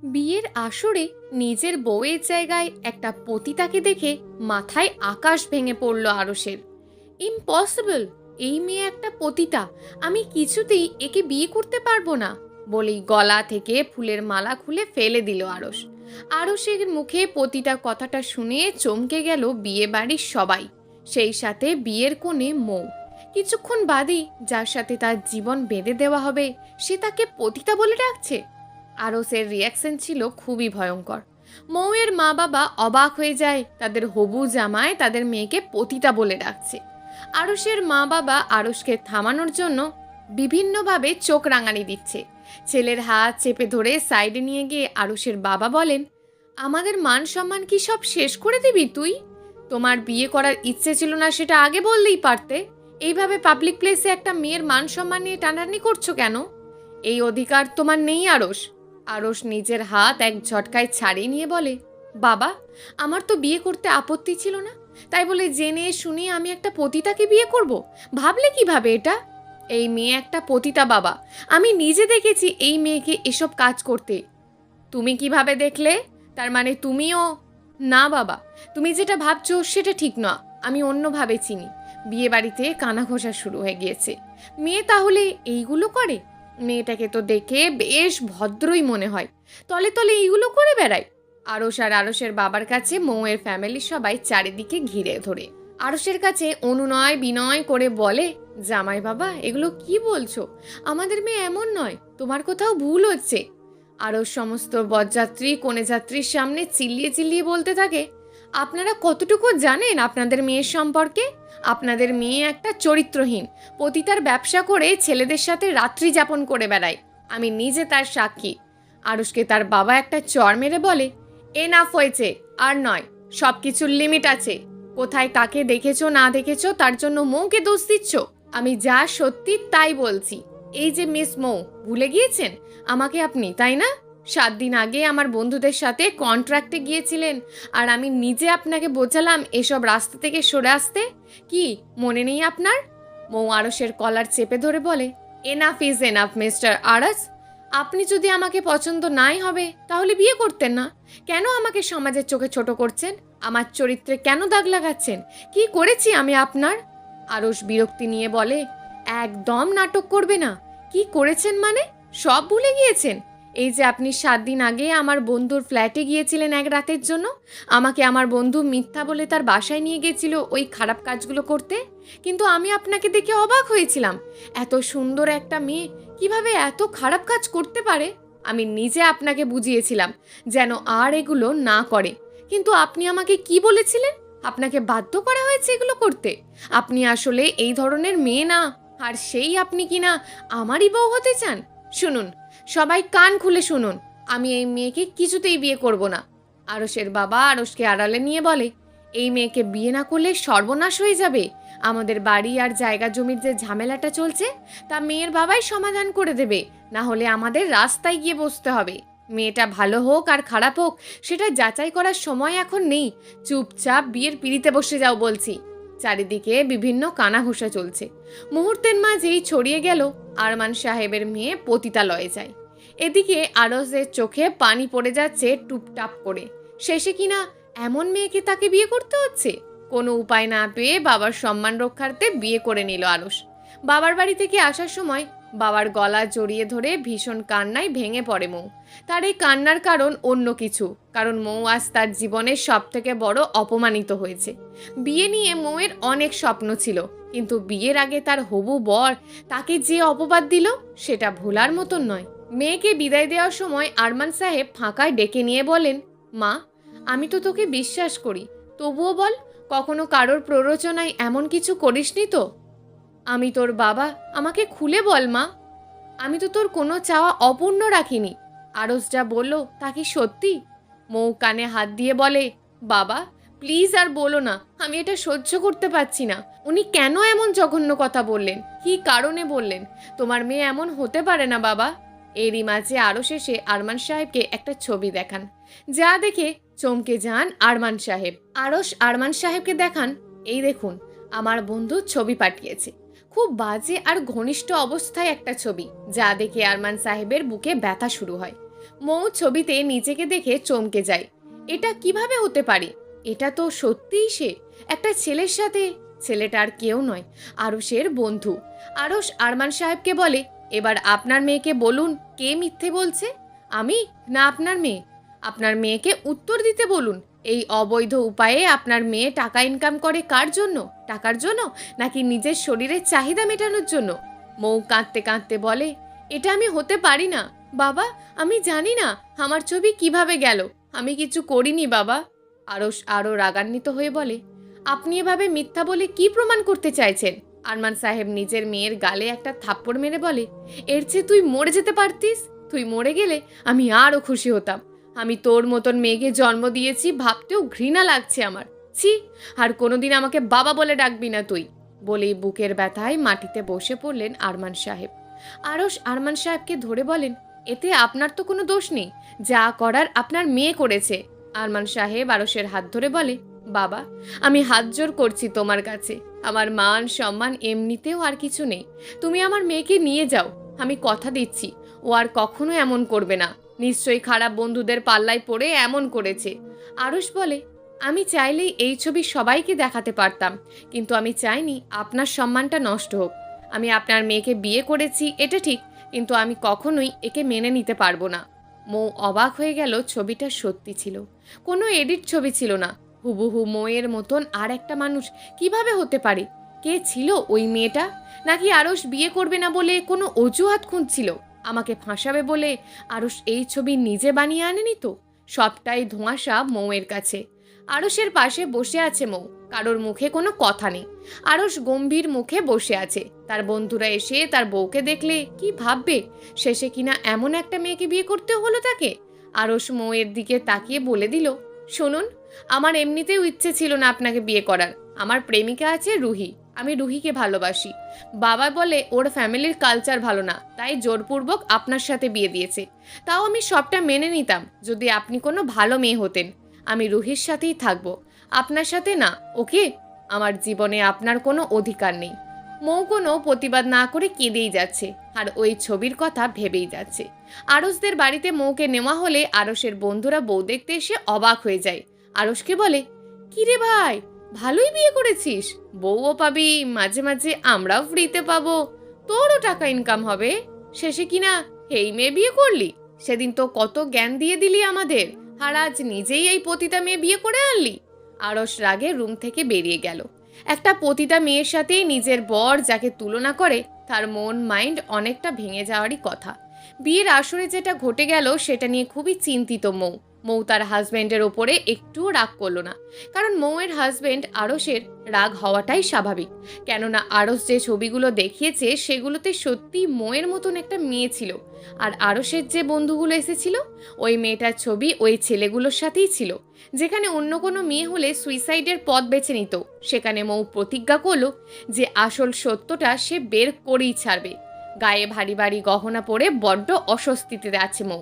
বিয়ের আসরে নিজের বউয়ের জায়গায় একটা পতিতাকে দেখে মাথায় আকাশ ভেঙে পড়ল আরসের। ইম্পসিবল! এই মেয়ে একটা পতিতা, আমি কিছুতেই একে বিয়ে করতে পারবো না বলেই গলা থেকে ফুলের মালা খুলে ফেলে দিল আরস। আরসের মুখে পতিতা কথাটা শুনে চমকে গেল বিয়ে বাড়ির সবাই, সেই সাথে বিয়ের কোণে মৌ। কিছুক্ষণ বাদেই যার সাথে তার জীবন বেঁধে দেওয়া হবে সে তাকে পতিতা বলে ডাকছে। আরসের রিয়াকশন ছিল খুবই ভয়ঙ্কর। মৌয়ের মা বাবা অবাক হয়ে যায়, তাদের হবু জামাই তাদের মেয়েকে পতিতা বলে ডাকছে। আরসের মা বাবা আরসকে থামানোর জন্য বিভিন্নভাবে চোখ রাঙানি দিচ্ছে। ছেলের হাত চেপে ধরে সাইডে নিয়ে গিয়ে আরসের বাবা বলেন, আমাদের মান সম্মান কি সব শেষ করে দিবি তুই? তোমার বিয়ে করার ইচ্ছে ছিল না সেটা আগে বললেই পারতে। এইভাবে পাবলিক প্লেসে একটা মেয়ের মান সম্মান নিয়ে টানাটানি করছো কেন? এই অধিকার তোমার নেই আরস। আরস নিজের হাত এক ঝটকায় ছাড়িয়ে নিয়ে বলে, বাবা, আমার তো বিয়ে করতে আপত্তি ছিল না, তাই বলে জেনে শুনে আমি একটা পতিতাকে বিয়ে করব? ভাবলে কিভাবে এটা? এই মেয়ে একটা পতিতা বাবা, আমি নিজে দেখেছি এই মেয়েকে এসব কাজ করতে। তুমি কিভাবে দেখলে? তার মানে তুমিও? না বাবা, তুমি যেটা ভাবছো সেটা ঠিক না, আমি অন্যভাবে চিনি। বিয়ে বাড়িতে কানাঘোষা শুরু হয়ে গিয়েছে। মেয়ে তাহলে এইগুলো করে? মেয়েটাকে তো দেখে বেশ ভদ্রই মনে হয়, তলে তলে এইগুলো করে বেড়ায়। আরস আর আরসের বাবার কাছে মৌয়ের ফ্যামিলির সবাই চারিদিকে ঘিরে ধরে আরসের কাছে অনুনয় বিনয় করে বলে, জামাই বাবা, এগুলো কি বলছো? আমাদের মেয়ে এমন নয়, তোমার কোথাও ভুল হচ্ছে। আরও সমস্ত বরযাত্রী কনে যাত্রীর সামনে চিল্লিয়ে চিল্লিয়ে বলতে থাকে, আপনারা কতটুকু জানেন আপনাদের মেয়ের সম্পর্কে? আপনাদের মেয়ে একটা চরিত্রহীন পতিতার ব্যবসা করে ছেলেদের সাথে রাত্রি যাপন করে বেড়ায়, আমি নিজে তার সাক্ষী। আরুষকে তার বাবা একটা চড় মেরে বলে, এনাফ হয়েছে, আর নয়, সব কিছুর লিমিট আছে। কোথায় কাকে দেখেছো না দেখেছো তার জন্য মৌকে দোষ দিচ্ছ? আমি যা সত্যি তাই বলছি। এই যে মিস মৌ, ভুলে গিয়েছেন আমাকে আপনি, তাই না? 7 দিন আগে আমার বন্ধুদের সাথে কন্ট্রাক্টে গিয়েছিলেন, আর আমি নিজে আপনাকে বোঝালাম এসব রাস্তা থেকে সরে আসতে। কি মনে নেই আপনার? মৌ আরসের কলার চেপে ধরে বলে, এনাফ ইজ এনাফ মিস্টার আরস। আপনি যদি আমাকে পছন্দ নাই হবে তাহলে বিয়ে করতেন না। কেন আমাকে সমাজের চোখে ছোট করছেন? আমার চরিত্রে কেন দাগ লাগাচ্ছেন? কি করেছি আমি আপনার? আরস বিরক্তি নিয়ে বলে, একদম নাটক করবে না। কি করেছেন মানে? সব ভুলে গিয়েছেন? এই যে আপনি 7 দিন আগে আমার বন্ধুর ফ্ল্যাটে গিয়েছিলেন এক রাতের জন্য, আমাকে আমার বন্ধু মিথ্যা বলে তার বাসায় নিয়ে গেছিল ওই খারাপ কাজগুলো করতে। কিন্তু আমি আপনাকে দেখে অবাক হয়েছিলাম, এত সুন্দর একটা মেয়ে কিভাবে এত খারাপ কাজ করতে পারে। আমি নিজে আপনাকে বুঝিয়েছিলাম যেন আর এগুলো না করে, কিন্তু আপনি আমাকে কি বলেছিলেন? আপনাকে বাধ্য করা হয়েছে এগুলো করতে। আপনি আসলে এই ধরনের মেয়ে না, আর সেই আপনি কিনা আমারই বউ হতে চান। শুনুন, সবাই কান খুলে শুনুন, আমি এই মেয়েকে কিছুতেই বিয়ে করব না। আরসের বাবা আরসকে আড়ালে নিয়ে বলে, এই মেয়েকে বিয়ে না করলে সর্বনাশ হয়ে যাবে। আমাদের বাড়ি আর জায়গা জমির যে ঝামেলাটা চলছে তা মেয়ের বাবাই সমাধান করে দেবে, না হলে আমাদের রাস্তায় গিয়ে বসতে হবে। মেয়েটা ভালো হোক আর খারাপ হোক সেটা যাচাই করার সময় এখন নেই। চুপচাপ বিয়ের পিড়িতে বসে যাও বলছি। চারিদিকে বিভিন্ন কানাঘোষা চলছে। মুহূর্তের মাঝেই ছড়িয়ে গেল আরমান সাহেবের মেয়ে পতিতালয়ে যায়। এদিকে আরসের চোখে পানি পড়ে যাচ্ছে টুপটাপ করে। শেষে কিনা এমন মেয়েকে তাকে বিয়ে করতে হচ্ছে। কোনো উপায় না পেয়ে বাবার সম্মান রক্ষার্থে বিয়ে করে নিল আরস। বাবার বাড়ি থেকে আসার সময় বাবার গলা জড়িয়ে ধরে ভীষণ কান্নায় ভেঙে পড়ে মৌ। তার এই কান্নার কারণ অন্য কিছু, কারণ মৌ আজ তার জীবনের সব থেকে বড় অপমানিত হয়েছে। বিয়ে নিয়ে মৌয়ের অনেক স্বপ্ন ছিল, কিন্তু বিয়ের আগে তার হবু বর তাকে যে অপবাদ দিল সেটা ভোলার মতন নয়। মেয়েকে বিদায় দেওয়ার সময় আরমান সাহেব ফাঁকায় ডেকে নিয়ে বলেন, মা, আমি তো তোকে বিশ্বাস করি, তবুও বল, কখনো কারোর প্ররোচনায় এমন কিছু করিসনি তো? আমি তোর বাবা, আমাকে খুলে বল মা। আমি তো তোর কোনো চাওয়া অপূর্ণ রাখিনি। আরস যা বলল তা কি সত্যি? মৌ কানে হাত দিয়ে বলে, বাবা প্লিজ আর বলো না, আমি এটা সহ্য করতে পারছি না। উনি কেন এমন জঘন্য কথা বললেন? কি কারণে বললেন? তোমার মেয়ে এমন হতে পারে না বাবা। এরই মাঝে আরও শেষে আরমান সাহেবকে একটা ছবি দেখান, যা দেখে চমকে যান আরমান সাহেব। আরস আরমান সাহেবকে দেখান, এই দেখুন, আমার বন্ধু ছবি পাঠিয়েছে। খুব বাজে আর ঘনিষ্ঠ অবস্থায় একটা ছবি, যা দেখে আরমান সাহেবের বুকে ব্যথা শুরু হয়। মৌ ছবিতে নিজেকে দেখে চমকে যায়। এটা কিভাবে হতে পারে? এটা তো সত্যিই সে, একটা ছেলের সাথে। ছেলেটা আর কেউ নয়, আরশের বন্ধু। আরশ আরমান সাহেবকে বলে, এবার আপনার মেয়েকে বলুন কে মিথ্যে বলছে, আমি না আপনার মেয়ে? আপনার মেয়েকে উত্তর দিতে বলুন। এই অবৈধ উপায়ে আপনার মেয়ে টাকা ইনকাম করে কার জন্য? টাকার জন্য, নাকি নিজের শরীরের চাহিদা মেটানোর জন্য? মৌ কাঁদতে কাঁদতে বলে, এটা আমি হতে পারি না বাবা। আমি জানি না আমার ছবি কিভাবে গেল। আমি কিছু করিনি বাবা। আরশ আরও রাগান্বিত হয়ে বলে, আপনি এভাবে মিথ্যা বলে কি প্রমাণ করতে চাইছেন? আরমান সাহেব নিজের মেয়ের গালে একটা থাপ্পড় মেরে বলে, এর চেয়ে তুই মরে যেতে পারতিস। তুই মরে গেলে আমি আরও খুশি হতাম। আমি তোর মতন মেয়েকে জন্ম দিয়েছি ভাবতেও ঘৃণা লাগছে আমার। ছি, আর কোনোদিন আমাকে বাবা বলে ডাকবি না তুই। বলেই বুকের ব্যথায় মাটিতে বসে পড়লেন আরমান সাহেব। আরশ আরমান সাহেবকে ধরে বলেন, এতে আপনার তো কোনো দোষ নেই, যা করার আপনার মেয়ে করেছে। আরমান সাহেব আরশের হাত ধরে বলে, বাবা, আমি হাত জোর করছি তোমার কাছে। আমার মান সম্মান এমনিতেও আর কিছু নেই। তুমি আমার মেয়েকে নিয়ে যাও। আমি কথা দিচ্ছি ও আর কখনো এমন করবে না। নিশ্চয়ই খারাপ বন্ধুদের পাল্লায় পড়ে এমন করেছে। আরশ বলে, আমি চাইলেই এই ছবি সবাইকে দেখাতে পারতাম, কিন্তু আমি চাইনি আপনার সম্মানটা নষ্ট হোক। আমি আপনার মেয়েকে বিয়ে করেছি এটা ঠিক, কিন্তু আমি কখনোই একে মেনে নিতে পারবো না। মৌ অবাক হয়ে গেল, ছবিটা সত্যি ছিল, কোনো এডিট ছবি ছিল না। হুবহু মৌয়ের মতন আর একটা মানুষ কিভাবে হতে পারে? কে ছিল ওই মেয়েটা? নাকি আরশ বিয়ে করবে না বলে কোনো অজুহাত খুঁজছিল? আমাকে ফাঁসাবে বলে আরশ এই ছবি নিজে বানিয়ে আনেনি তো? সবটাই ধোঁয়াশা মৌয়ের কাছে। আরশের পাশে বসে আছে মৌ, কারোর মুখে কোনো কথা নেই। আরশ গম্ভীর মুখে বসে আছে। তার বন্ধুরা এসে তার বউকে দেখলে কি ভাববে? শেষে কিনা এমন একটা মেয়েকে বিয়ে করতে হলো তাকে। আরশ মৌয়ের দিকে তাকিয়ে বলে দিল, শুনুন, আমার এমনিতেও ইচ্ছে ছিল না আপনাকে বিয়ে করার। আমার প্রেমিকা আছে রুহি, আমি রুহিকে ভালোবাসি। বাবা বলে ওর ফ্যামিলির কালচার ভালো না, তাই জোরপূর্বক আপনার সাথে বিয়ে দিয়েছে। তাও আমি সবটা মেনে নিতাম যদি আপনি কোনো ভালো মেয়ে হতেন। আমি রুহির সাথেই থাকবো, আপনার সাথে না, ওকে? আমার জীবনে আপনার কোনো অধিকার নেই। মৌ কোনো প্রতিবাদ না করে কেঁদেই যাচ্ছে, আর ওই ছবির কথা ভেবেই যাচ্ছে। আরশদের বাড়িতে মৌকে নেওয়া হলে আরশের বন্ধুরা বউ দেখতে এসে অবাক হয়ে যায়। আরশকে বলে, কিরে ভাই, ভালোই বিয়ে করেছিস, বউও পাবি, মাঝে মাঝে আমরাও ফ্রিতে পাবো, তোরও টাকা ইনকাম হবে। শেষে কিনা এই মেয়ে বিয়ে করলি? সেদিন তো কত জ্ঞান দিয়ে দিলি আমাদের, আর আজ নিজেই এই পতিতা মেয়ে বিয়ে করে আনলি। আরশ রাগে রুম থেকে বেরিয়ে গেল। একটা পতিতা মেয়ের সাথেই নিজের বর যাকে তুলনা করে, তার মন মাইন্ড অনেকটা ভেঙে যাওয়ারই কথা। বিয়ের আসরে যেটা ঘটে গেল সেটা নিয়ে খুবই চিন্তিত মৌ। মৌ তার হাজব্যান্ডের ওপরে একটুও রাগ করলো না, কারণ মৌয়ের হাজব্যান্ড আরশের রাগ হওয়াটাই স্বাভাবিক। কেননা আরশ যে ছবিগুলো দেখিয়েছে সেগুলোতে সত্যি মৌয়ের মতন একটা মেয়ে ছিল। আর আরশের যে বন্ধুগুলো এসেছিল, ওই মেয়েটার ছবি ওই ছেলেগুলোর সাথেই ছিল। যেখানে অন্য কোনো মেয়ে হলে সুইসাইডের পথ বেছে নিত, সেখানে মৌ প্রতিজ্ঞা করলো যে আসল সত্যটা সে বের করেই ছাড়বে। গায়ে ভারী ভারী গহনা পরে বড্ড অস্বস্তিতে আছে মৌ।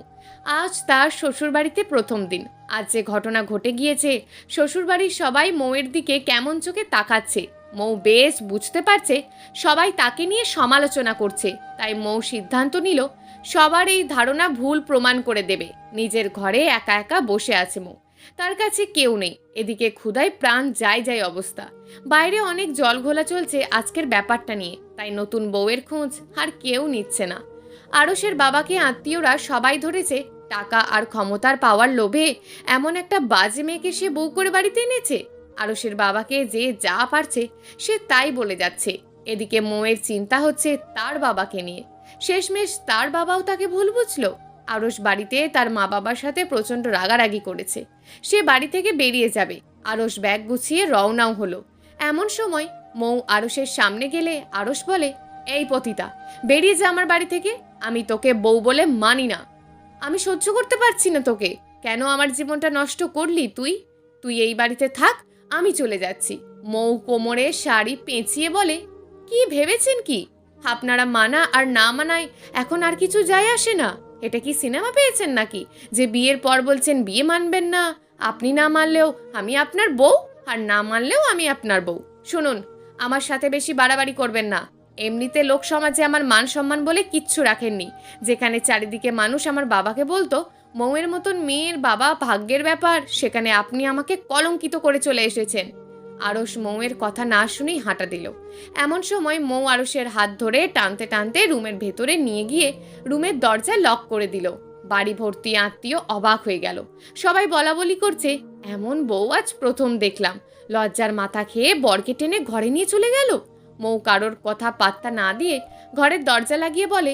আজ তার শ্বশুরবাড়িতে প্রথম দিন। আজ যে ঘটনা ঘটে গিয়েছে, শ্বশুরবাড়ির সবাই মৌয়ের দিকে কেমন চোখে তাকাচ্ছে। মৌ বেশ বুঝতে পারছে সবাই তাকে নিয়ে সমালোচনা করছে, তাই মৌ সিদ্ধান্ত নিল সবার এই ধারণা ভুল প্রমাণ করে দেবে। নিজের ঘরে একা একা বসে আছে মৌ, তার কাছে কেউ নেই। এদিকে ক্ষুধায় প্রাণ যায় যায় অবস্থা। বাইরে অনেক জল ঘোলা চলছে আজকের ব্যাপারটা নিয়ে, তাই নতুন বউয়ের খোঁজ আর কেউ নিচ্ছে না। আরশের বাবাকে আত্মীয়রা সবাই ধরেছে টাকা আর ক্ষমতার পাওয়ার লোভে এমন একটা বাজে মেয়েকে সে বউ করে বাড়িতে এনেছে। আরশের বাবাকে যে যা পারছে সে তাই বলে যাচ্ছে। এদিকে মৌয়ের চিন্তা হচ্ছে তার বাবাকে নিয়ে। শেষমেশ তার বাবাও তাকে ভুল বুঝলো। আরশ বাড়িতে তার মা বাবার সাথে প্রচণ্ড রাগারাগি করেছে। সে বাড়ি থেকে বেরিয়ে যাবে। আরশ ব্যাগ গুছিয়ে রওনাও হলো। এমন সময় মৌ আরশের সামনে গেলে আরশ বলে, এই পতিতা, বেরিয়ে যা আমার বাড়ি থেকে। আমি তোকে বউ বলে মানি না। আমি সহ্য করতে পারছি না তোকে। কেন আমার জীবনটা নষ্ট করলি তুই? তুই এই বাড়িতে থাক, আমি চলে যাচ্ছি। মৌ কোমরে শাড়ি পেঁচিয়ে বলে, কি ভেবেছেন কি? আপনারা মানা আর না মানায় এখন আর কিছু যায় আসে না। এটা কি সিনেমা পেয়েছেন নাকি যে বিয়ের পর বলছেন বিয়ে মানবেন না? আপনি না মানলেও আমি আপনার বউ, আর না মানলেও আমি আপনার বউ। শুনুন, আমার সাথে বেশি বাড়াবাড়ি করবেন না। এমনিতে লোক সমাজে আমার মান সম্মান বলে কিচ্ছু রাখেননি। যেখানে চারিদিকে মানুষ আমার বাবাকে বলতো মৌয়ের মতন মেয়ের বাবা ভাগ্যের ব্যাপার, সেখানে আপনি আমাকে কলঙ্কিত করে চলে এসেছেন। আরস মৌয়ের কথা না শুনেই হাঁটা দিল। এমন সময় মৌ আরসের হাত ধরে টানতে টানতে রুমের ভেতরে নিয়ে গিয়ে রুমের দরজা লক করে দিল। বাড়ি ভর্তি আত্মীয় অবাক হয়ে গেল। সবাই বলাবলি করছে, এমন বউ আজ প্রথম দেখলাম। লজ্জার মাথা খেয়ে বরকে টেনে ঘরে নিয়ে চলে গেল। মৌ কারোর কথা পাত্তা না দিয়ে ঘরের দরজা লাগিয়ে বলে,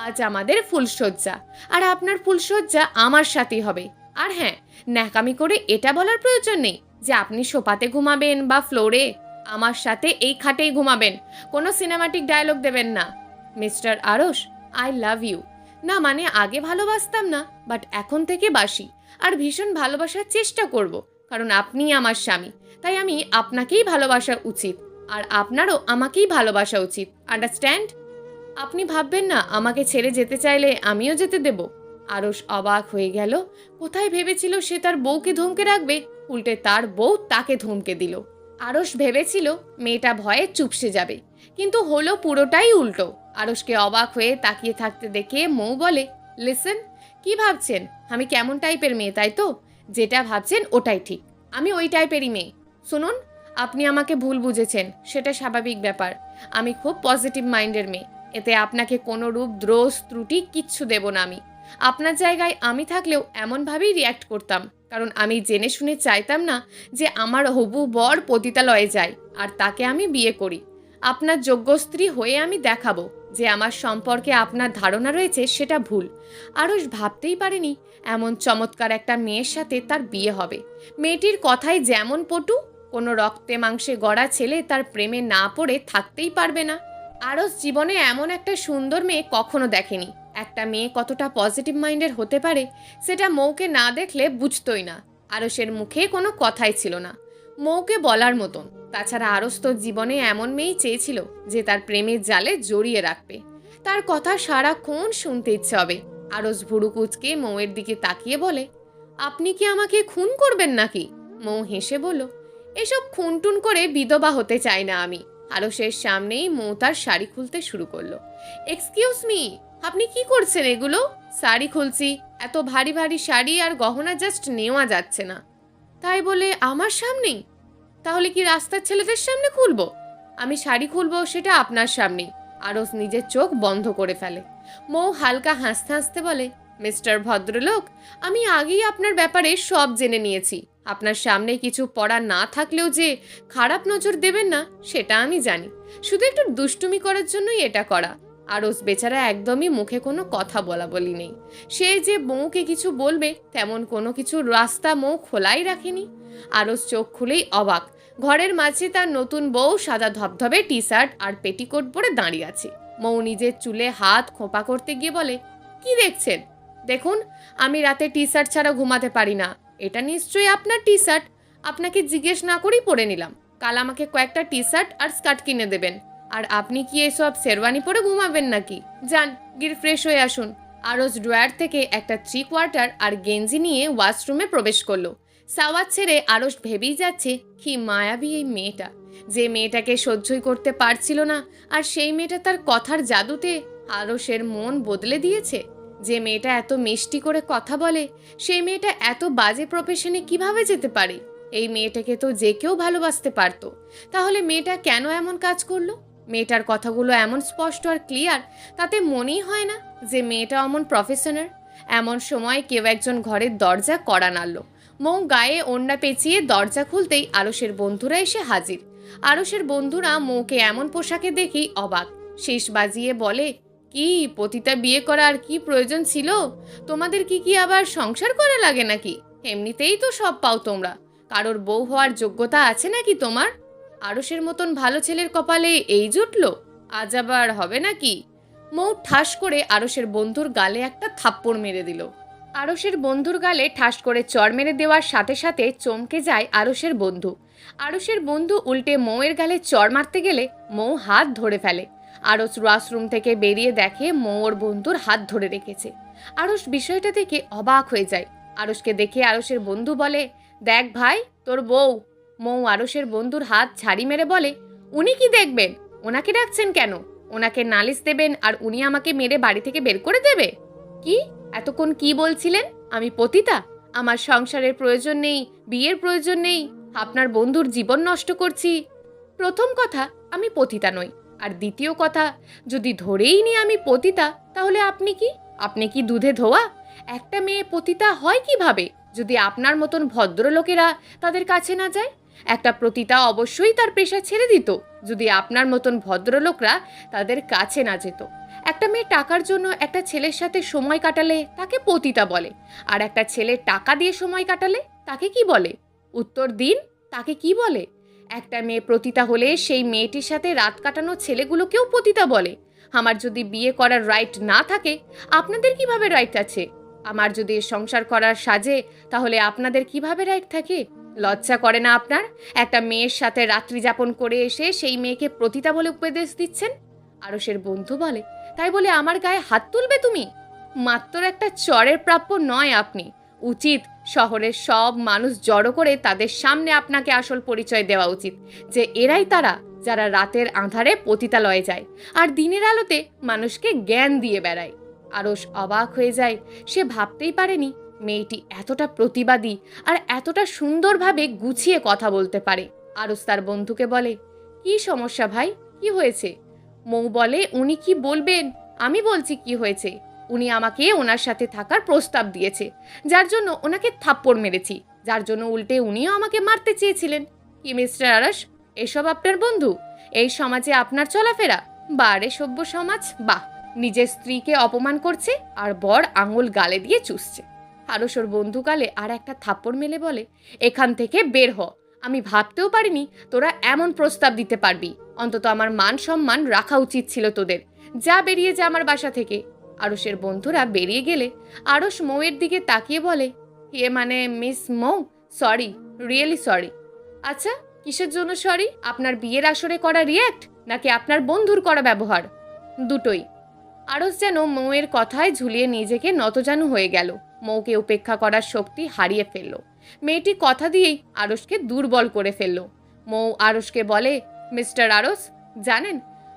আজ আমাদের ফুলশয্যা, আর আপনার ফুলশয্যা আমার সাথেই হবে। আর হ্যাঁ, ন্যাকামি করে এটা বলার প্রয়োজন নেই যে আপনি সোফাতে ঘুমাবেন বা ফ্লোরে। আমার সাথে এই খাটেই ঘুমাবেন। কোনো সিনেমাটিক ডায়লগ দেবেন না। মিস্টার আরস, আই লাভ ইউ। না মানে আগে ভালোবাসতাম না, বাট এখন থেকে বাসি, আর ভীষণ ভালোবাসার চেষ্টা করব, কারণ আপনি আমার স্বামী। তাই আমি আপনাকেই ভালোবাসা উচিত, আর আপনারও আমাকেই ভালোবাসা উচিত। আন্ডারস্ট্যান্ড? আপনি ভাববেন না আমাকে ছেড়ে যেতে চাইলে আমিও যেতে দেব। আরস অবাক হয়ে গেল। কোথায় ভেবেছিল সে তার বউকে ধমকে রাখবে, উল্টে তার বউ তাকে ধমকে দিল। আরস ভেবেছিল মেয়েটা ভয়ে চুপসে যাবে, কিন্তু হলো পুরোটাই উল্টো। আরসকে অবাক হয়ে তাকিয়ে থাকতে দেখে মৌ বলে, লিসেন, কি ভাবছেন আমি কেমন টাইপের মেয়ে, তাই তো? যেটা ভাবছেন ওটাই ঠিক, আমি ওই টাইপেরই মেয়ে। শুনুন, আপনি আমাকে ভুল বুঝেছেন, সেটা স্বাভাবিক ব্যাপার। আমি খুব পজিটিভ মাইন্ডের মেয়ে, এতে আপনাকে কোনো রূপ দোষ ত্রুটি কিচ্ছু দেব না। আমি আপনার জায়গায় আমি থাকলেও এমনভাবেই রিয়্যাক্ট করতাম, কারণ আমি জেনে শুনে চাইতাম না যে আমার হবু বর পতিতালয়ে যায় আর তাকে আমি বিয়ে করি। আপনার যোগ্য স্ত্রী হয়ে আমি দেখাবো যে আমার সম্পর্কে আপনার ধারণা রয়েছে সেটা ভুল। আরস ভাবতেই পারেনি এমন চমৎকার একটা মেয়ের সাথে তার বিয়ে হবে। মেয়েটির কথাই যেমন পটু, কোনো রক্তে মাংসে গড়া ছেলে তার প্রেমে না পড়ে থাকতেই পারবে না। আরস জীবনে এমন একটা সুন্দর মেয়ে কখনো দেখেনি। একটা মেয়ে কতটা পজিটিভ মাইন্ডের হতে পারে সেটা মৌকে না দেখলে বুঝতোই না। আরসের মুখে কোনো কথাই ছিল না মৌকে বলার মতন। তাছাড়া আরস তো জীবনে এমন মেয়েই চেয়েছিল যে তার প্রেমের জালে জড়িয়ে রাখবে, তার কথা সারাক্ষণ শুনতে ইচ্ছে হবে। আরস ভুরু কুঁচকে মৌয়ের দিকে তাকিয়ে বলে, আপনি কি আমাকে খুন করবেন নাকি? মৌ হেসে বলল, এসব খুনটুন করে বিধবা হতে চাই না আমি। আরসের সামনেই মৌ তার শাড়ি খুলতে শুরু করলো। এক্সকিউজ মি, আপনি কি করছেন এগুলো? শাড়ি খুলছি, এত ভারী ভারী শাড়ি আর গহনা জাস্ট নেওয়া যাচ্ছে না। তাই বলে আমার সামনেই? তাহলে কি রাস্তার ছেলেদের সামনে খুলবো? আমি শাড়ি খুলবো সেটা আপনার সামনেই। আরস নিজের চোখ বন্ধ করে ফেলে। মৌ হালকা হাসতে হাসতে বলে, মিস্টার ভদ্রলোক, আমি আগেই আপনার ব্যাপারে সব জেনে নিয়েছি। আপনার সামনে কিছু পড়া না থাকলেও যে খারাপ নজর দেবেন না সেটা আমি জানি। শুধু একটু দুষ্টুমি করার জন্যই এটা করা। আরস বেচারা একদমই মুখে কোনো কথা বলা বলি নেই। সে যে মৌকে কিছু বলবে তেমন কোনো কিছু রাস্তা মৌ খোলাই রাখেনি। আরস চোখ খুলেই অবাক। ঘরের মাঝে তার নতুন বউ সাদা ধবধবে টি শার্ট আর পেটিকোট পরে দাঁড়িয়ে আছে। মৌ নিজের চুলে হাত খোঁপা করতে গিয়ে বলে, কি দেখছেন? দেখুন, আমি রাতে টি শার্ট ছাড়া ঘুমাতে পারি না। এটা নিশ্চয়ই আপনার টি শার্ট। আপনাকে জিজ্ঞেস না করেই পরে নিলাম। কাল আমাকে কয়েকটা টি শার্ট আর স্কার্ট কিনে দেবেন। আর আপনি কি এসব শেরওয়ানি পরে ঘুমাবেন নাকি? যান, গিয়ে ফ্রেশ হয়ে আসুন। আরস ড্রয়ার থেকে একটা 3 কোয়ার্টার আর গেঞ্জি নিয়ে ওয়াশরুমে প্রবেশ করলো। সাওয়ার ছেড়ে আরস ভেবেই যাচ্ছে, কি মায়াবী এই মেয়েটা, যে মেয়েটাকে সহ্যই করতে পারছিল না, আর সেই মেয়েটা তার কথার জাদুতে আরসের মন বদলে দিয়েছে। যে মেয়েটা এত মিষ্টি করে কথা বলে, সেই মেয়েটা এত বাজে প্রফেশনে কিভাবে যেতে পারে? এই মেয়েটাকে তো যে কেউ ভালোবাসতে পারতো। তাহলে মেয়েটা কেন এমন কাজ করলো? মেয়েটার কথাগুলো এমন স্পষ্ট আর ক্লিয়ার, তাতে মনেই হয় না যে মেয়েটা অমন প্রফেশনাল। এমন সময় কেউ একজন ঘরের দরজা কড়া নাড়ল। মৌ গায়ে ওড়না পেঁচিয়ে দরজা খুলতেই আরসের বন্ধুরা এসে হাজির। আরসের বন্ধুরা মৌকে এমন পোশাকে দেখেই অবাক। শেষ বাজিয়ে বলে, কি পতিতা বিয়ে করার কি প্রয়োজন ছিল? তোমাদের কি আবার সংসার করা লাগে নাকি? এমনিতেই তো সব পাও তোমরা। কারোর বউ হওয়ার যোগ্যতা আছে নাকি তোমার? আরসের মতন ভালো ছেলের কপালে এই জুটলো, আজ আবার হবে নাকি? মৌ ঠাস করে আরসের বন্ধুর গালে একটা থাপ্পড় মেরে দিল। আরসের বন্ধুর গালে ঠাস করে চড় মেরে দেওয়ার সাথে সাথে চমকে যায় আরসের বন্ধু। আরসের বন্ধু উল্টে মৌয়ের গালে চড় মারতে গেলে মৌ হাত ধরে ফেলে। আরস ওয়াশরুম থেকে বেরিয়ে দেখে মৌ ওর বন্ধুর হাত ধরে রেখেছে। আরস বিষয়টা দেখে অবাক হয়ে যায়। আরসকে দেখে আরসের বন্ধু বলে, দেখ ভাই, তোর বউ। মৌ আরসের বন্ধুর হাত ঝাড়ি মেরে বলে, উনি কি দেখবেন? ওনাকে ডাকছেন কেন? ওনাকে নালিশ দেবেন আর উনি আমাকে মেরে বাড়ি থেকে বের করে দেবে? কি এতক্ষণ কি বলছিলেন? আমি পতিতা? আমার সংসারের প্রয়োজন নেই, বিয়ের প্রয়োজন নেই, আপনার বন্ধুর জীবন নষ্ট করছি? প্রথম কথা, আমি পতিতা নই। আর দ্বিতীয় কথা, যদি ধরেই নি আমি পতিতা, তাহলে আপনি কি? আপনি কি দুধে ধোয়া? একটা মেয়ে পতিতা হয় কিভাবে যদি আপনার মতন ভদ্রলোকেরা তাদের কাছে না যায়? একটা পতিতা অবশ্যই তার পেশা ছেড়ে দিত যদি আপনার মতন ভদ্রলোকরা তাদের কাছে না যেত। একটা মেয়ে টাকার জন্য একটা ছেলের সাথে সময় কাটালে তাকে পতিতা বলে, আর একটা ছেলে টাকা দিয়ে সময় কাটালে তাকে কি বলে? উত্তর দিন, তাকে কি বলে? একটা মেয়ে পতিতা হলে সেই মেয়েটির সাথে রাত কাটানো ছেলেগুলোকেও পতিতা বলে। আমার যদি বিয়ে করার রাইট না থাকে, আপনাদের কিভাবে রাইট আছে? আমার যদি সংসার করার সাজে, তাহলে আপনাদের কিভাবে রাইট থাকে? লজ্জা করে না আপনার? একটা মেয়ের সাথে রাত্রি যাপন করে এসে সেই মেয়েকে পতিতা বলে উপদেশ দিচ্ছেন? আরশের বন্ধু বলে, তাই বলে আমার গায়ে হাত তুলবে তুমি? মাত্র একটা চরের প্রাপ্য নয় আপনি। উচিত শহরের সব মানুষ জড়ো করে তাদের সামনে আপনাকে আসল পরিচয় দেওয়া উচিত যে এরাই তারা যারা রাতের আঁধারে পতিতালয়ে যায় আর দিনের আলোতে মানুষকে জ্ঞান দিয়ে বেড়ায়। আরশ অবাক হয়ে যায়। সে ভাবতেই পারেনি মেয়েটি এতটা প্রতিবাদী আর এতটা সুন্দরভাবে গুছিয়ে কথা বলতে পারে। আরশ তার বন্ধুকে বলে, কি সমস্যা ভাই, কি হয়েছে? মৌ বলে, উনি কি বলবেন? আমি বলছি কি হয়েছে। উনি আমাকে ওনার সাথে থাকার প্রস্তাব দিয়েছে, যার জন্য ওনাকে থাপ্পড় মেরেছি, যার জন্য উল্টে উনিও আমাকে মারতে চেয়েছিলেন। কি মিস্টার আরশ, এসব আপনার বন্ধু? এই সমাজে আপনার চলাফেরা? বারে সভ্য সমাজ, বাহ! নিজের স্ত্রীকে অপমান করছে আর বর আঙুল গালে দিয়ে চুষছে। আরশ ওর বন্ধু গালে আর একটা থাপ্পড় মেলে বলে, এখান থেকে বের হ। আমি ভাবতেও পারিনি তোরা এমন প্রস্তাব দিতে পারবি। অন্তত আমার মান সম্মান রাখা উচিত ছিল তোদের। যা, বেরিয়ে যা আমার বাসা থেকে। আরশের বন্ধুরা বেরিয়ে গেলে আরশ মৌয়ের দিকে তাকিয়ে বলে, মানে মিস মৌ, সরি, রিয়েলি সরি। আচ্ছা, কিসের জন্য সরি? আপনার বিয়ের আসরে করা রিয়্যাক্ট নাকি আপনার বন্ধুর করা ব্যবহার? দুটোই। আরশ যেন মৌয়ের কথায় ঝুলিয়ে নিজেকে নতজানু হয়ে গেল। মৌকে উপেক্ষা করার শক্তি হারিয়ে ফেলল। মেয়েটি কথা দিয়েই আরশকে দুর্বল করে ফেলল। মৌ আরশকে বলে, মিস্টার আরশ, জানেন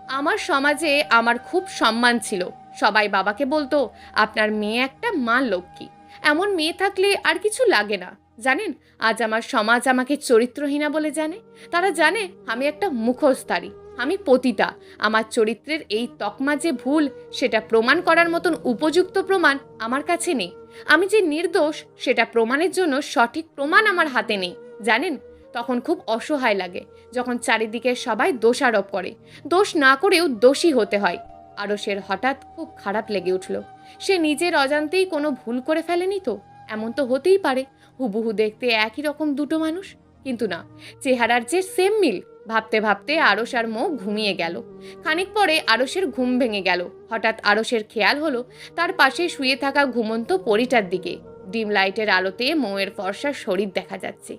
আমার সমাজে আমার খুব সম্মান ছিল। সবাই বাবাকে বলতো আপনার মেয়ে একটা মা লক্ষ্মী। এমন মেয়ে থাকলে আর কিছু লাগে না। জানেন আজ আমার সমাজ আমাকে চরিত্রহীনা বলে জানে। তারা জানে আমি একটা মুখোশধারী, আমি পতিতা। আমার চরিত্রের এই তকমা যে ভুল, সেটা প্রমাণ করার মতন উপযুক্ত প্রমাণ আমার কাছে নেই। আমি যে নির্দোষ সেটা প্রমাণের জন্য সঠিক প্রমাণ আমার হাতে নেই। জানেন তখন খুব অসহায় লাগে যখন চারিদিকে সবাই দোষারোপ করে। দোষ না করেও দোষী হতে হয়। আরশের হঠাৎ খুব খারাপ লেগে উঠল। সে নিজের অজান্তেই কোনো ভুল করে ফেলেনি তো? এমন তো হতেই পারে হুবহু দেখতে একই রকম দুটো মানুষ, কিন্তু না, চেহারার যে সেম মিল। ভাবতে ভাবতে আরশ আর মৌ ঘুমিয়ে গেল। খানিক পরে আরশের ঘুম ভেঙে গেল। হঠাৎ আরশের খেয়াল হলো তার পাশে শুয়ে থাকা ঘুমন্ত পরীটার দিকে। ডিম লাইটের আলোতে মৌয়ের ফর্সা শরীর দেখা যাচ্ছে।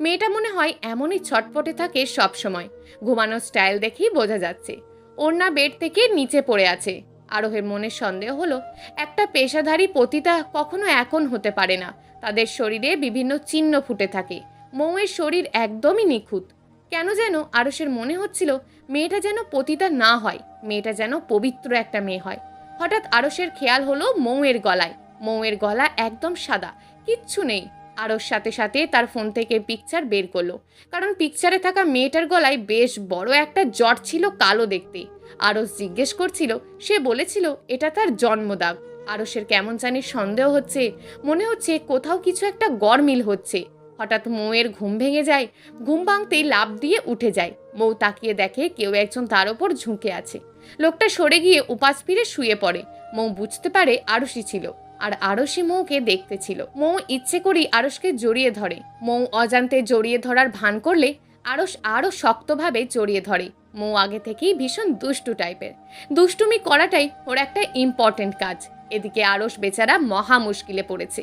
মেয়েটা মনে হয় এমনই ছটপটে থাকে সব সময়। ঘুমানোর স্টাইল দেখেই বোঝা যাচ্ছে। ওড়না বেড থেকে নিচে পড়ে আছে। আরোহের মনে সন্দেহ হলো একটা পেশাধারী পতিতা কখনো এখন হতে পারে না। তাদের শরীরে বিভিন্ন চিহ্ন ফুটে থাকে। মৌয়ের শরীর একদমই নিখুঁত। কেন যেন আরশের মনে হচ্ছিল মেয়েটা যেন পতিতা না হয়, মেয়েটা যেন পবিত্র একটা মেয়ে হয়। হঠাৎ আরশের খেয়াল হলো মৌয়ের গলায়। মৌয়ের গলা একদম সাদা, কিচ্ছু নেই। আরশ সাথে সাথে তার ফোন থেকে পিকচার বের করলো, কারণ পিকচারে থাকা মেয়েটার গলায় বেশ বড় একটা জট ছিল, কালো দেখতে। আরশ জিজ্ঞেস করছিল, সে বলেছিল এটা তার জন্মদাগ। আরশের কেমন জানি সন্দেহ হচ্ছে, মনে হচ্ছে কোথাও কিছু একটা গরমিল হচ্ছে। হঠাৎ মৌয়ের ঘুম ভেঙে যায়। ঘুম ভাঙতেই লাফ দিয়ে উঠে যায়। মৌ তাকিয়ে দেখে কেউ একজন তার ওপর ঝুঁকে আছে। লোকটা সরে গিয়ে উপাস ফিরে শুয়ে পড়ে। মৌ বুঝতে পারে আরশি ছিল, আর আরশি মৌকে দেখতে ছিল। মৌ ইচ্ছে করেই আরশকে জড়িয়ে ধরে। মৌ অজান্তে জড়িয়ে ধরার ভান করলে আরশ আরও শক্তভাবে জড়িয়ে ধরে। মৌ আগে থেকেই ভীষণ দুষ্টু টাইপের। দুষ্টুমি করাটাই ওর একটা ইম্পর্টেন্ট কাজ। এদিকে আরশ বেচারা মহা মুশকিলে পড়েছে।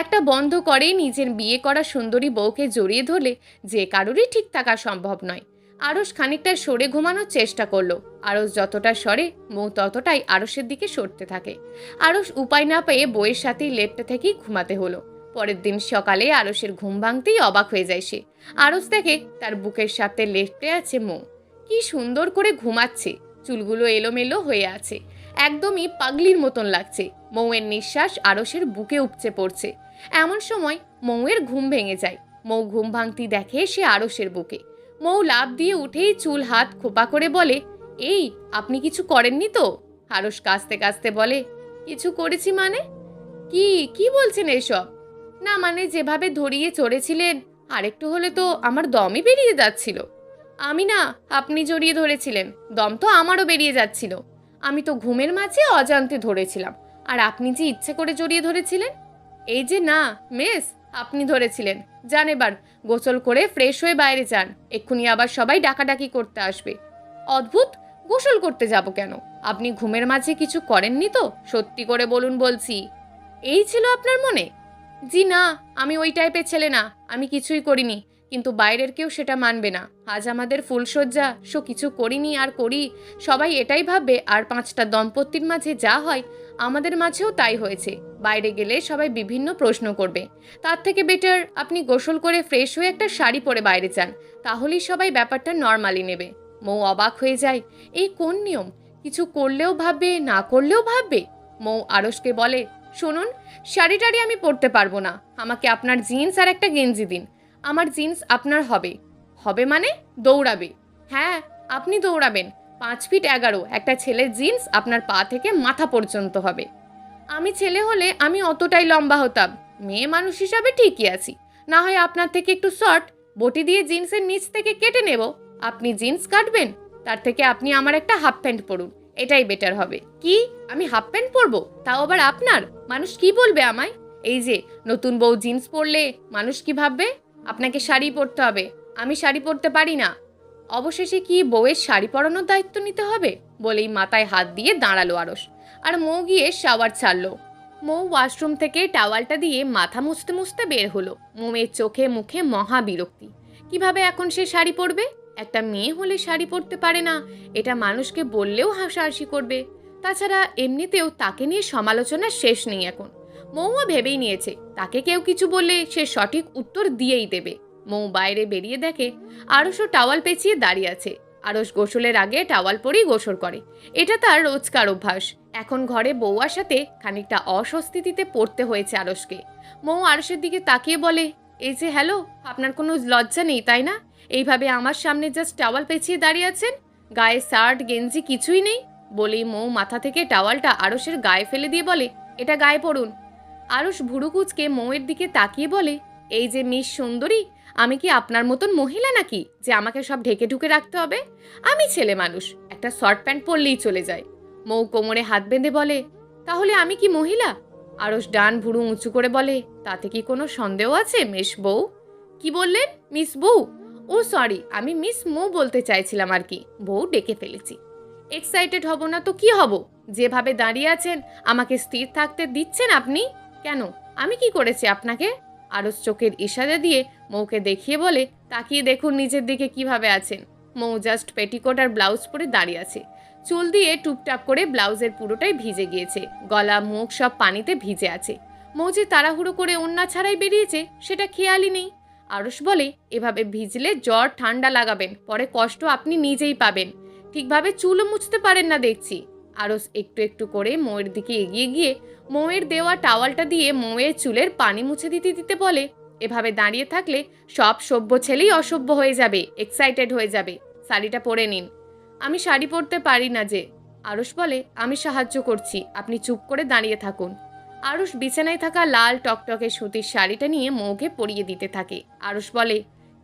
একটা বন্ধ করে নিজের বিয়ে করা সুন্দরী বউকে জড়িয়ে ধরলে যে কারোরই ঠিক থাকা সম্ভব নয়। আরশ খানিকটা সরে ঘুমানোর চেষ্টা করলো। আরশ যতটা সরে মৌ ততটাই আরশের দিকে সরতে থাকে। আরশ উপায় না পেয়ে বউয়ের সাথেই লেপ্টে থেকেই ঘুমাতে হলো। পরের দিন সকালে আরশের ঘুম ভাঙতেই অবাক হয়ে যায় সে। আরশ দেখে তার বুকের সাথে লেপ্টে আছে মৌ। কি সুন্দর করে ঘুমাচ্ছে, চুলগুলো এলোমেলো হয়ে আছে, একদমই পাগলির মতন লাগছে। মৌয়ের নিঃশ্বাস আরশের বুকে উপচে পড়ছে। এমন সময় মৌয়ের ঘুম ভেঙে যায়। মৌ ঘুম ভাঙতি দেখে সে আরসের বুকে। মৌ লাফ দিয়ে উঠেই চুল হাত খোপা করে বলে, এই আপনি কিছু করেননি তো? আরস কাঁচতে কাঁচতে বলে, কিছু করেছি মানে? কি কি বলছেন এসব? না মানে যেভাবে ধরিয়ে চড়েছিলেন, আরেকটু হলে তো আমার দমই বেরিয়ে যাচ্ছিল। আমি না, আপনি জড়িয়ে ধরেছিলেন, দম তো আমারও বেরিয়ে যাচ্ছিল। আমি তো ঘুমের মাঝে অজান্তে ধরেছিলাম, আর আপনি যে ইচ্ছে করে জড়িয়ে ধরেছিলেন। এই যে না মিস, আপনি ধরেছিলেন। যান এবার গোসল করে ফ্রেশ হয়ে বাইরে যান, এক্ষুনি আবার সবাই ডাকাডাকি করতে আসবে। অদ্ভুত, গোসল করতে যাব কেন? আপনি ঘুমের মাঝে কিছু করেননি তো? সত্যি করে বলুন বলছি। এই ছিল আপনার মনে? জি না, আমি ওই টাইপের ছেলে না, আমি কিছুই করিনি। কিন্তু বাইরের কেউ সেটা মানবে না। আজ আমাদের ফুলশয্যা, কিছু করিনি আর করি, সবাই এটাই ভাববে। আর 5টা দম্পতির মাঝে যা হয়, আমাদের মাঝেও তাই হয়েছে। বাইরে গেলে সবাই বিভিন্ন প্রশ্ন করবে। তার থেকে বেটার আপনি গোসল করে ফ্রেশ হয়ে একটা শাড়ি পরে বাইরে যান, তাহলেই সবাই ব্যাপারটা নর্মালি নেবে। মৌ অবাক হয়ে যায়, এই কোন নিয়ম? কিছু করলেও ভাববে, না করলেও ভাববে। মৌ আরসকে বলে, শুনুন, শাড়ি টাড়ি আমি পরতে পারবো না, আমাকে আপনার জিন্স আর একটা গেঞ্জি দিন। আমার জিন্স আপনার হবে। হবে মানে? দৌড়াবে। হ্যাঁ, আপনি দৌড়াবেন। 5 ফিট 11 একটা ছেলের জিন্স আপনার পা থেকে মাথা পর্যন্ত হবে। আমি ছেলে হলে আমি অতটাই লম্বা হতাম, মেয়ে মানুষ হিসাবে ঠিকই আছি। না হয় আপনার থেকে একটু শর্ট, বটি দিয়ে জিন্সের নিচ থেকে কেটে নেব। আপনি জিন্স কাটবেন, তার থেকে আপনি আমার একটা হাফ প্যান্ট পরুন, এটাই বেটার হবে। কি, আমি হাফ প্যান্ট পরবো? তাও আবার আপনার? মানুষ কি বলবে আমায়? এই যে নতুন বউ জিন্স পরলে মানুষ কি ভাববে? আপনাকে শাড়ি পরতে হবে, আমি শাড়ি পরতে পারি না। অবশেষে কি বউয়ের শাড়ি পরানোর দায়িত্ব নিতে হবে? বলেই মাথায় হাত দিয়ে দাঁড়ালো আরস, আর মৌ গিয়ে শাওয়ার ছাড়লো। মৌ ওয়াশরুম থেকে টাওয়ালটা দিয়ে মাথা মুছতে মুছতে বের হলো। মৌয়ের চোখে মুখে মহা বিরক্তি। কিভাবে এখন সে শাড়ি পরবে? একটা মেয়ে হলে শাড়ি পরতে পারে না, এটা মানুষকে বললেও হাসাহাসি করবে। তাছাড়া এমনিতেও তাকে নিয়ে সমালোচনার শেষ নেই এখন। মৌও ভেবেই নিয়েছে, তাকে কেউ কিছু বললে সে সঠিক উত্তর দিয়েই দেবে। মৌ বাইরে বেরিয়ে দেখে আরশও টাওয়াল পেঁচিয়ে দাঁড়িয়ে আছে। আরশ গোসলের আগে টাওয়াল পরেই গোসল করে, এটা তার রোজকার অভ্যাস। এখন ঘরে বউ আসাতে খানিকটা অস্বস্তিতে পড়তে হয়েছে আরশকে। মৌ আরশের দিকে তাকিয়ে বলে, এই যে হ্যালো, আপনার কোনো লজ্জা নেই তাই না? এইভাবে আমার সামনে জাস্ট টাওয়াল পেঁচিয়ে দাঁড়িয়ে আছেন, গায়ে শার্ট গেঞ্জি কিছুই নেই। বলেই মৌ মাথা থেকে টাওয়ালটা আরশের গায়ে ফেলে দিয়ে বলে, এটা গায়ে পড়ুন। আরশ ভুরু কুঁচকে মৌয়ের দিকে তাকিয়ে বলে, এই যে মিস সুন্দরী, আমি কি আপনার মতন মহিলা নাকি যে আমাকে সব ঢেকে ঢুকে রাখতে হবে? আমি ছেলে মানুষ, একটা শর্ট প্যান্ট পরলেই চলে যায়। মৌ কোমরে হাত বেঁধে বলে, তাহলে আমি কি মহিলা? আরশ ডান ভুরু উঁচু করে বলে, তাতে কি কোনো সন্দেহ আছে মিস বউ? কি বললেন, মিস বউ? ও সরি, আমি মিস মৌ বলতে চাইছিলাম আর কি, বউ ডেকে ফেলেছি। এক্সাইটেড হব না তো কি হব? যেভাবে দাঁড়িয়ে আছেন, আমাকে স্থির থাকতে দিচ্ছেন আপনি কেন? আমি কি করেছি আপনাকে? আরশ চোখের ইশারা দিয়ে মৌকে দেখিয়ে বলে, তাকিয়ে দেখুন নিজের দিকে কিভাবে আছেন। মৌ জাস্ট পেটিকোট আর ব্লাউজ পরে দাঁড়িয়ে আছে। চুল দিয়ে টুপটাপ করে ব্লাউজের পুরোটাই ভিজে গিয়েছে, গলা মুখ সব পানিতে ভিজে আছে। মৌ যে তাড়াহুড়ো করে ওন্না ছাড়াই বেরিয়েছে সেটা খেয়ালই নেই। আরশ বলে, এভাবে ভিজলে জ্বর ঠান্ডা লাগাবেন, পরে কষ্ট আপনি নিজেই পাবেন। ঠিকভাবে চুলও মুছতে পারেন না দেখছি। আরশ একটু একটু করে মৌয়ের দিকে এগিয়ে গিয়ে মৌয়ের দেওয়া টাওয়ালটা দিয়ে মৌয়ের চুলের পানি মুছে দিতে দিতে বলে, এভাবে দাঁড়িয়ে থাকলে সব সভ্য ছেলেই অসভ্য হয়ে যাবে, এক্সাইটেড হয়ে যাবে। শাড়িটা পরে নিন। আমি শাড়ি পরতে পারি না যে। আরশ বলে, আমি সাহায্য করছি, আপনি চুপ করে দাঁড়িয়ে থাকুন। আরশ বিছানায় থাকা লাল টকটকে সুতির শাড়িটা নিয়ে মৌকে পরিয়ে দিতে থাকে। আরশ বলে,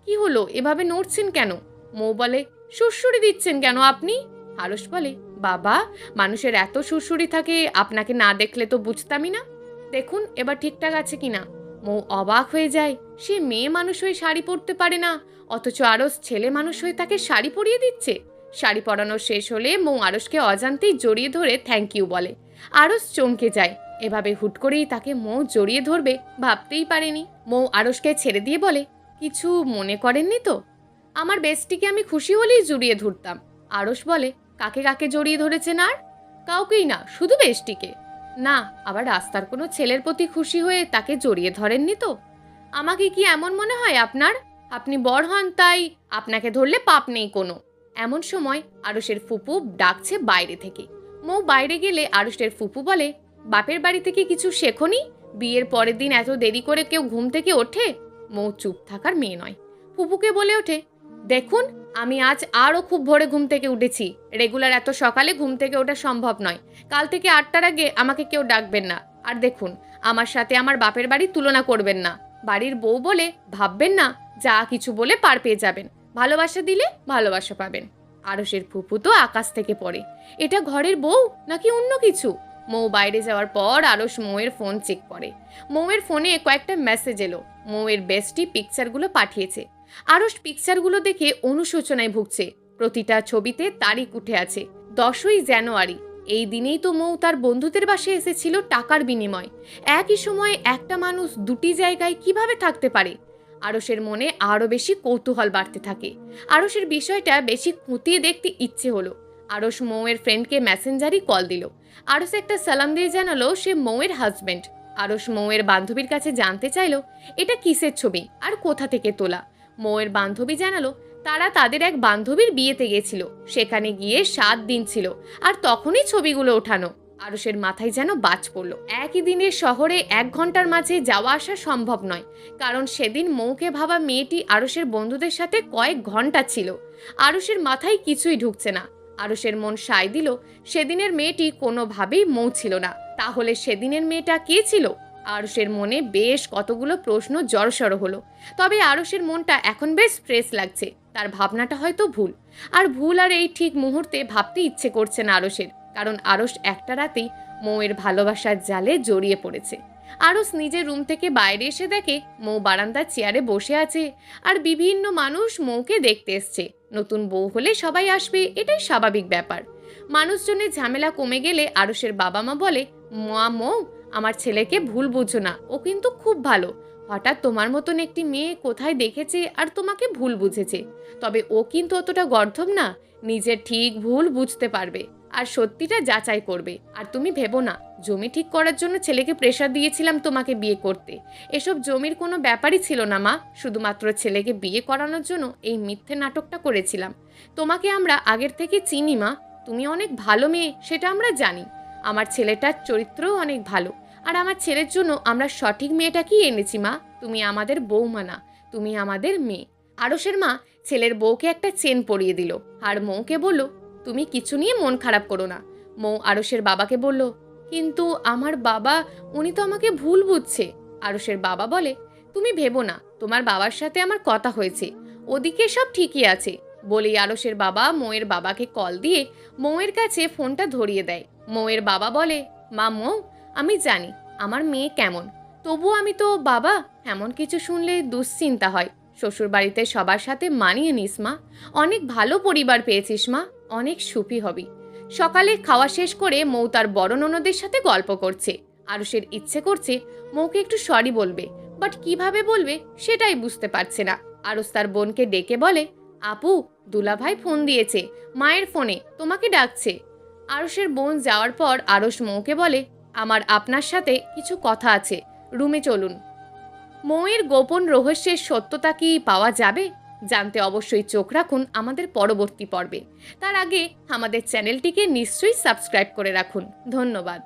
কি হলো, এভাবে নড়ছেন কেন? মৌ বলে, সুড়সুড়ি দিচ্ছেন কেন আপনি? আরশ বলে, বাবা, মানুষের এত সুড়সুড়ি থাকে, আপনাকে না দেখলে তো বুঝতামই না। দেখুন এবার ঠিকঠাক আছে কিনা। মৌ অবাক হয়ে যায়, সে মেয়ে মানুষ হয়ে শাড়ি পরতে পারে না, অথচ আরশ ছেলে মানুষ হয়ে তাকে শাড়ি পরিয়ে দিচ্ছে। শাড়ি পরানো শেষ হলে মৌ আরশকে অজান্তেই জড়িয়ে ধরে থ্যাংক ইউ বলে। আরশ চমকে যায়, এভাবে হুট করেই তাকে মৌ জড়িয়ে ধরবে ভাবতেই পারেনি। মৌ আরশকে ছেড়ে দিয়ে বলে, কিছু মনে করেননি তো? আমার বেস্টিকে আমি খুশি হলেই জড়িয়ে ধরতাম। আরশ বলে, কাকে কাকে জড়িয়ে ধরেছেন? আর কাউকেই না, শুধু বেস্টিকে? না, আবার রাস্তার কোনো ছেলের প্রতি খুশি হয়ে তাকে জড়িয়ে ধরেননি তো? আমাকে কি এমন মনে হয় আপনার? আপনি বড় হন তাই আপনাকে ধরলে পাপ নেই কোনো। এমন সময় আরশের ফুপু ডাকছে বাইরে থেকে। মৌ বাইরে গেলে আরশের ফুপু বলে, বাপের বাড়ি থেকে কিছু শেখনি? বিয়ের পরের দিন এত দেরি করে কেউ ঘুম থেকে ওঠে? মৌ চুপ থাকার মেয়ে নয়, ফুপুকে বলে ওঠে, দেখুন আমি আজ আরও খুব ভোরে ঘুম থেকে উঠেছি। রেগুলার এত সকালে ঘুম থেকে ওঠা সম্ভব নয়। কাল থেকে 8টার আগে আমাকে কেউ ডাকবেন না। আর দেখুন, আমার সাথে আমার বাপের বাড়ির তুলনা করবেন না। বাড়ির বউ বলে ভাববেন না যা কিছু বলে পার পেয়ে যাবেন। ভালোবাসা দিলে ভালোবাসা পাবেন। আরশের ফুপু তো আকাশ থেকে পড়ে, এটা ঘরের বউ নাকি অন্য কিছু? মৌ বাইরে যাওয়ার পর আরশ মৌয়ের ফোন চেক করে। মৌয়ের ফোনে কয়েকটা মেসেজ এলো। মৌয়ের বেস্টি পিকচারগুলো পাঠিয়েছে। আরশ পিকচারগুলো দেখে অনুশোচনায় ভুগছে। প্রতিটা ছবিতে তারিখ উঠে আছে 10ই জানুয়ারি। এই দিনেই তো মৌ তার বন্ধুদের বাসায় এসেছিল টাকার বিনিময়। একই সময়ে একটা মানুষ দুটি জায়গায় কিভাবে থাকতে পারে? আরশের মনে আরও বেশি কৌতূহল বাড়তে থাকে। আরশের বিষয়টা বেশি খুঁটিয়ে দেখতে ইচ্ছে হলো। আরশ মৌয়ের ফ্রেন্ডকে মেসেঞ্জারই কল দিল। আরশ একটা সালাম দিয়ে জানালো সে মৌয়ের হাজব্যান্ড। আরশ মৌয়ের বান্ধবীর কাছে জানতে চাইলো এটা কিসের ছবি আর কোথা থেকে তোলা। মৌয়ের বান্ধবী জানালো তারা তাদের এক বান্ধবীর বিয়েতে গেছিল, সেখানে গিয়ে 7 দিন ছিল আর তখনই ছবিগুলো ওঠানো। আরশের মাথায় যেন বাজ পড়ল। একই দিনে শহরে 1 ঘন্টার মাঝে যাওয়া আসা সম্ভব নয়, কারণ সেদিন মৌকে ভাবা মেয়েটি আরশের বন্ধুদের সাথে কয়েক ঘন্টা ছিল। আরশের মাথায় কিছুই ঢুকছে না। আরশের মন সায় দিল সেদিনের মেয়েটি কোনোভাবেই মৌ ছিল না। তাহলে সেদিনের মেয়েটা কে ছিল? আরশের মনে বেশ কতগুলো প্রশ্ন জড়সড় হলো। তবে আরশের মনটা এখন বেশ ফ্রেশ লাগছে। তার ভাবনাটা হয়তো ভুল, আর এই ঠিক মুহূর্তে ভাবতে ইচ্ছে করছে না আরশের, কারণ আরশ একটা রাতেই মৌয়ের ভালোবাসার জালে জড়িয়ে পড়েছে। আরশ নিজের রুম থেকে বাইরে এসে দেখে মৌ বারান্দার চেয়ারে বসে আছে আর বিভিন্ন মানুষ মৌকে দেখতে এসছে। নতুন বউ হলে সবাই আসবে, এটাই স্বাভাবিক ব্যাপার। মানুষজনের ঝামেলা কমে গেলে আরশের বাবা মা বলে, মা মৌ, আমার ছেলেকে ভুল বুঝো না, ও কিন্তু খুব ভালো। হঠাৎ তোমার মতন একটি মেয়ে কোথায় দেখেছে আর তোমাকে ভুল বুঝেছে। তবে ও কিন্তু অতটা গর্ধব না, নিজের ঠিক ভুল বুঝতে পারবে আর সত্যিটা যাচাই করবে। আর তুমি ভেবো না জমি ঠিক করার জন্য ছেলেকে প্রেশার দিয়েছিলাম তোমাকে বিয়ে করতে। এসব জমির কোনো ব্যাপারই ছিল না মা, শুধুমাত্র ছেলেকে বিয়ে করানোর জন্য এই মিথ্যে নাটকটা করেছিলাম। তোমাকে আমরা আগের থেকে চিনি মা, তুমি অনেক ভালো মেয়ে সেটা আমরা জানি। আমার ছেলেটার চরিত্রও অনেক ভালো, আর আমার ছেলের জন্য আমরা সঠিক মেয়েটাকেই এনেছি মা। তুমি আমাদের বৌমা না, তুমি আমাদের মেয়ে। আরশের মা ছেলের বউকে একটা চেন পরিয়ে দিল আর মৌকে বলল, তুমি কিছু নিয়ে মন খারাপ করো না। মৌ আরশের বাবাকে বলল, কিন্তু আমার বাবা, উনি তো আমাকে ভুল বুঝছে। আরশের বাবা বলে, তুমি ভেবো না, তোমার বাবার সাথে আমার কথা হয়েছে, ওদিকে সব ঠিকই আছে। বলেই আরশের বাবা মৌয়ের বাবাকে কল দিয়ে মৌয়ের কাছে ফোনটা ধরিয়ে দেয়। মৌয়ের বাবা বলে, মা মৌ, আমি জানি আমার মেয়ে কেমন, তবুও আমি তো বাবা, এমন কিছু শুনলে দুশ্চিন্তা হয়। শ্বশুরবাড়িতে সবার সাথে মানিয়ে নিস মা, অনেক ভালো পরিবার পেয়েছিস মা, অনেক সুখী হবি। সকালে খাওয়া শেষ করে মৌ তার বড় ননদের সাথে গল্প করছে। আরুষের ইচ্ছে করছে মৌকে একটু সরি বলবে, বাট কিভাবে বলবে সেটাই বুঝতে পারছে না। আরুষ তার বোনকে ডেকে বলে, আপু, দুলাভাই ফোন দিয়েছে, মায়ের ফোনে তোমাকে ডাকছে। আরুষের বোন যাওয়ার পর আরুষ মৌকে বলে, আমার আপনার সাথে কিছু কথা আছে, রুমে চলুন। মৌয়ের গোপন রহস্যের সত্যতা কি পাওয়া যাবে? জানতে অবশ্যই চোখ রাখুন আমাদের পরবর্তী পর্বে। তার আগে আমাদের চ্যানেলটিকে নিশ্চয়ই সাবস্ক্রাইব করে রাখুন। ধন্যবাদ।